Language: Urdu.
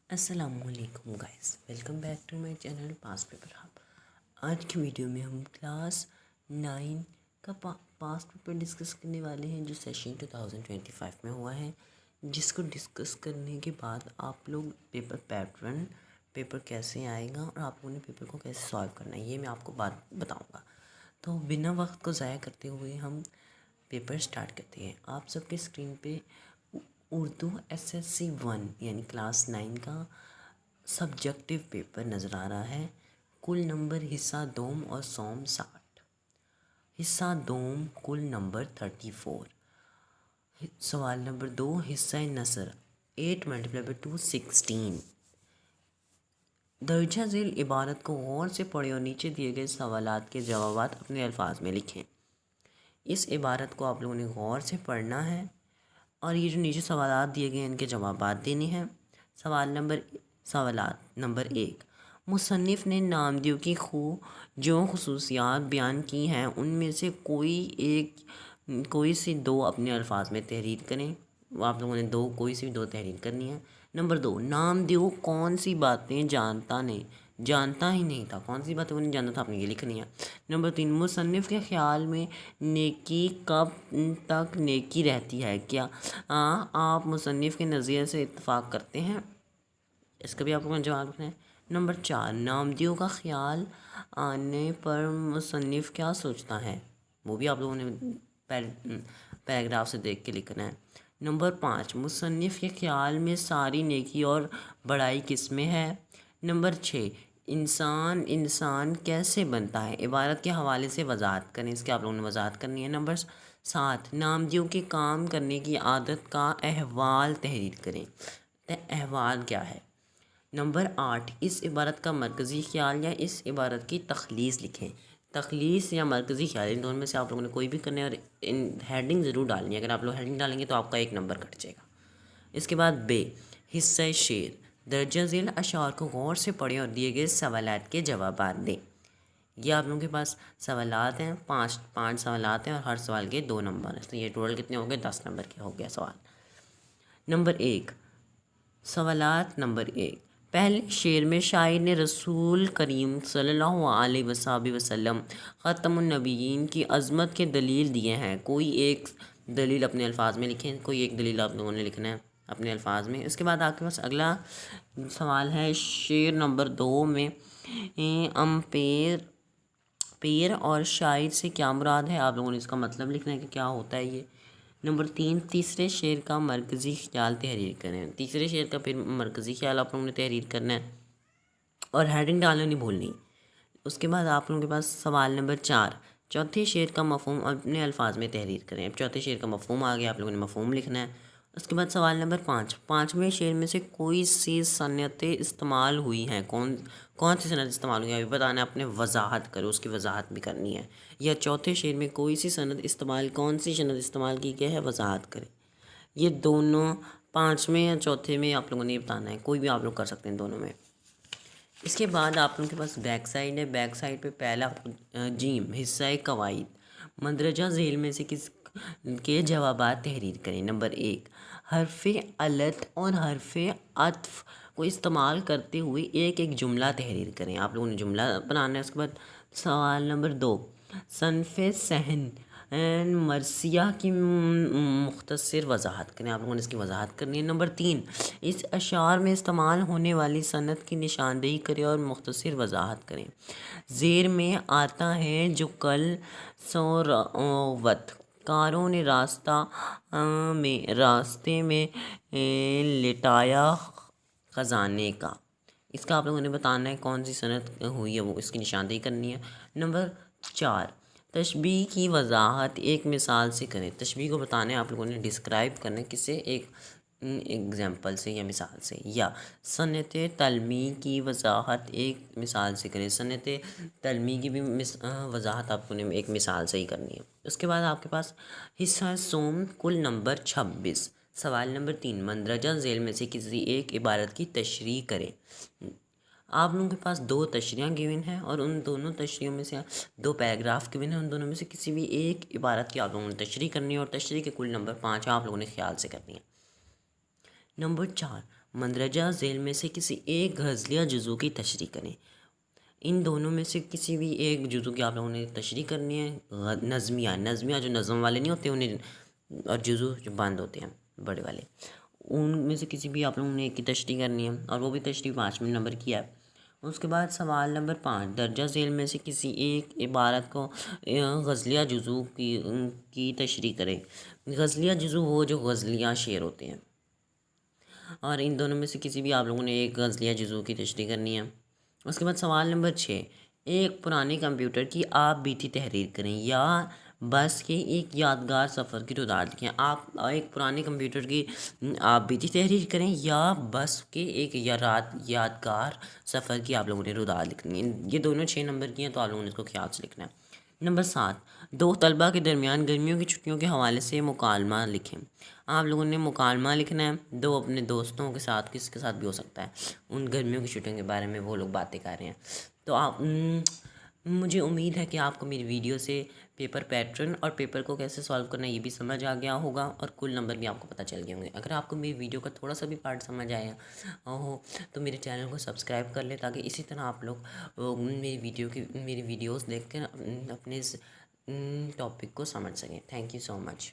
السلام علیکم guys, welcome back to my channel pass paper hub. آج کی ویڈیو میں ہم کلاس 9 کا پاس پیپر ڈسکس کرنے والے ہیں جو سیشن 2025 میں ہوا ہے، جس کو ڈسکس کرنے کے بعد آپ لوگ پیپر پیٹرن، پیپر کیسے آئے گا اور آپ لوگوں نے پیپر کو کیسے سالو کرنا ہے یہ میں آپ کو بات بتاؤں گا۔ تو بنا وقت کو ضائع کرتے ہوئے ہم پیپر سٹارٹ کرتے ہیں۔ آپ سب کے اسکرین پہ اردو SSC 1 یعنی کلاس 9 کا سبجیکٹیو پیپر نظر آ رہا ہے۔ کل نمبر حصہ دوم اور سوم 60، حصہ دوم کل نمبر 34، سوال نمبر 2 حصہ نثر 8 × 2 16۔ درجہ ذیل عبارت کو غور سے پڑھیں اور نیچے دیے گئے سوالات کے جوابات اپنے الفاظ میں لکھیں۔ اس عبارت کو آپ لوگوں نے غور سے پڑھنا ہے اور یہ جو نیچے سوالات دیے گئے ہیں ان کے جوابات دینے ہیں۔ سوالات نمبر 1، مصنف نے نامدیوں کی جو خصوصیات بیان کی ہیں ان میں سے کوئی سی دو اپنے الفاظ میں تحریر کریں۔ آپ لوگوں نے کوئی سی دو تحریر کرنی ہے۔ نمبر 2، نامدیو کون سی باتیں جانتا ہی نہیں تھا، کون سی باتیں وہ نہیں جانتا تھا، آپ نے یہ لکھنی ہے۔ نمبر 3، مصنف کے خیال میں نیکی کب تک نیکی رہتی ہے؟ کیا آپ مصنف کے نظریے سے اتفاق کرتے ہیں؟ اس کا بھی آپ لوگوں نے جواب رکھنا ہے۔ نمبر 4، نامدیوں کا خیال آنے پر مصنف کیا سوچتا ہے؟ وہ بھی آپ لوگوں نے پیراگراف سے دیکھ کے لکھنا ہے۔ نمبر 5، مصنف کے خیال میں ساری نیکی اور بڑائی کس میں ہے؟ نمبر 6، انسان کیسے بنتا ہے؟ عبارت کے حوالے سے وضاحت کریں، اس کی آپ لوگوں نے وضاحت کرنی ہے۔ نمبر 7، نامدیوں کے کام کرنے کی عادت کا احوال تحریر کریں۔ احوال کیا ہے؟ نمبر 8، اس عبارت کا مرکزی خیال یا اس عبارت کی تخلیص لکھیں۔ تخلیص یا مرکزی خیال ان دونوں میں سے آپ لوگوں نے کوئی بھی کرنا ہے اور ہیڈنگ ضرور ڈالنی ہے۔ اگر آپ لوگ ہیڈنگ ڈالیں گے تو آپ کا 1 نمبر کٹ جائے گا۔ اس کے بعد ب، حصہ شعر، درجہ ذیل اشعار کو غور سے پڑھیں اور دیے گئے سوالات کے جوابات دیں۔ یہ آپ لوگوں کے پاس سوالات ہیں، 5 سوالات ہیں اور ہر سوال کے 2 نمبر ہیں، تو یہ ٹوٹل کتنے ہو گئے؟ 10 نمبر کے ہو گیا سوال۔ نمبر 1، سوالات نمبر 1، پہلے شعر میں شاعر نے رسول کریم صلی اللہ علیہ وسلم ختم النبیین کی عظمت کے دلیل دیے ہیں۔ کوئی ایک دلیل اپنے الفاظ میں لکھیں، کوئی ایک دلیل آپ لوگوں نے لکھنا ہے اپنے الفاظ میں۔ اس کے بعد آپ کے پاس اگلا سوال ہے شعر نمبر 2 میں پیر اور شاعر سے کیا مراد ہے؟ آپ لوگوں نے اس کا مطلب لکھنا ہے کہ کیا ہوتا ہے یہ۔ نمبر 3، تیسرے شعر کا مرکزی خیال تحریر کریں۔ تیسرے شعر کا پھر مرکزی خیال آپ لوگوں نے تحریر کرنا ہے اور ہیڈنگ ڈالنا نہیں بھولنی۔ اس کے بعد آپ لوگوں کے پاس سوال نمبر 4، چوتھے شعر کا مفہوم اپنے الفاظ میں تحریر کریں۔ اب چوتھے شعر کا مفہوم آ گیا، آپ لوگوں نے مفہوم لکھنا ہے۔ اس کے بعد سوال نمبر 5، پانچویں شعر میں سے کوئی سی صنعتیں استعمال ہوئی ہیں؟ کون سی صنعت استعمال ہوئی ہے ابھی بتانا ہے، اپنے وضاحت کرو، اس کی وضاحت بھی کرنی ہے۔ یا چوتھے شعر میں کوئی سی کون سی صنعت استعمال کی گئی ہے، وضاحت کریں۔ یہ دونوں 5ویں یا چوتھے میں آپ لوگوں نے بتانا ہے، کوئی بھی آپ لوگ کر سکتے ہیں دونوں میں۔ اس کے بعد آپ لوگوں کے پاس بیک سائڈ ہے۔ بیک سائڈ پہ پہلا جیم، حصہ قواعد، مندرجہ ذیل میں سے کس کے جوابات تحریر کریں۔ نمبر 1، حرف علت اور حرف عطف کو استعمال کرتے ہوئے ایک جملہ تحریر کریں۔ آپ لوگوں نے جملہ بنانا ہے۔ اس کے بعد سوال نمبر 2، صنف صحن مرثیہ کی مختصر وضاحت کریں۔ آپ لوگوں نے اس کی وضاحت کرنی ہے۔ نمبر 3، اس اشعار میں استعمال ہونے والی صنعت کی نشاندہی کریں اور مختصر وضاحت کریں۔ زیر میں آتا ہے جو کل سوروت کاروں نے راستے میں لٹایا خزانے کا۔ اس کا آپ لوگوں نے بتانا ہے کون سی صنعت ہوئی ہے، وہ اس کی نشاندہی کرنی ہے۔ نمبر 4، تشبیہ کی وضاحت ایک مثال سے کریں۔ تشبیہ کو بتانا ہے، آپ لوگوں نے ڈسکرائب کرنا ہے کسے، ایک ایگزامپل سے یا مثال سے۔ یا صنعت تعلیمی کی وضاحت ایک مثال سے کریں۔ صنعت تعلیمی کی بھی وضاحت آپ کو ایک مثال سے ہی کرنی ہے۔ اس کے بعد آپ کے پاس حصہ سوم کل نمبر 26، سوال نمبر 3، مندرجہ ذیل میں سے کسی ایک عبارت کی تشریح کریں۔ آپ لوگوں کے پاس 2 تشریحاں گیون ہیں اور ان دونوں تشریحوں میں سے 2 پیراگراف گیون ہیں، ان دونوں میں سے کسی بھی ایک عبارت کی آپ لوگوں نے تشریح کرنی ہے اور تشریح کے کل نمبر 5 آپ لوگوں نے خیال سے کرنی ہے۔ نمبر 4، مندرجہ ذیل میں سے کسی ایک غزلیہ جزو کی تشریح کریں۔ ان دونوں میں سے کسی بھی ایک جزو کی آپ لوگوں نے تشریح کرنی ہے۔ نظمیہ جو نظم والے نہیں ہوتے انہیں، اور جزو جو بند ہوتے ہیں بڑے والے، ان میں سے کسی بھی آپ لوگوں نے ایک کی تشریح کرنی ہے، اور وہ بھی تشریح 5ویں نمبر کی ہے۔ اس کے بعد سوال نمبر 5، درجہ ذیل میں سے کسی ایک عبارت کو غزلیہ جزو کی تشریح کریں۔ غزلیہ جزو وہ جو غزلیہ شعر ہوتے ہیں، اور ان دونوں میں سے کسی بھی آپ لوگوں نے ایک غزلیہ جزو کی تشریح کرنی ہے۔ اس کے بعد سوال نمبر 6، ایک پرانے کمپیوٹر کی آپ بیتی تحریر کریں یا بس کے ایک یادگار سفر کی روداد لکھیں۔ آپ ایک پرانے کمپیوٹر کی آپ بیتی تحریر کریں یا بس کے ایک یادگار سفر کی آپ لوگوں نے روداد لکھنی ہے۔ یہ دونوں 6 نمبر کی ہیں، تو آپ لوگوں نے اس کو خیال سے لکھنا ہے۔ نمبر 7، دو طلبہ کے درمیان گرمیوں کی چھٹیوں کے حوالے سے مکالمہ لکھیں۔ آپ لوگوں نے مکالمہ لکھنا ہے، دو اپنے دوستوں کے ساتھ، کس کے ساتھ بھی ہو سکتا ہے، ان گرمیوں کی چھٹیوں کے بارے میں وہ لوگ باتیں کر رہے ہیں۔ تو آپ مجھے امید ہے کہ آپ کو میری ویڈیو سے پیپر پیٹرن اور پیپر کو کیسے سالو کرنا ہے یہ بھی سمجھ آ گیا ہوگا، اور کل نمبر بھی آپ کو پتہ چل گئے ہوں گے۔ اگر آپ کو میری ویڈیو کا تھوڑا سا بھی پارٹ سمجھ آیا ہو تو میرے چینل کو سبسکرائب کر لیں، تاکہ اسی طرح آپ لوگ میری ویڈیوز دیکھ کر اپنے ٹاپک کو سمجھ سکیں۔ Thank you so much.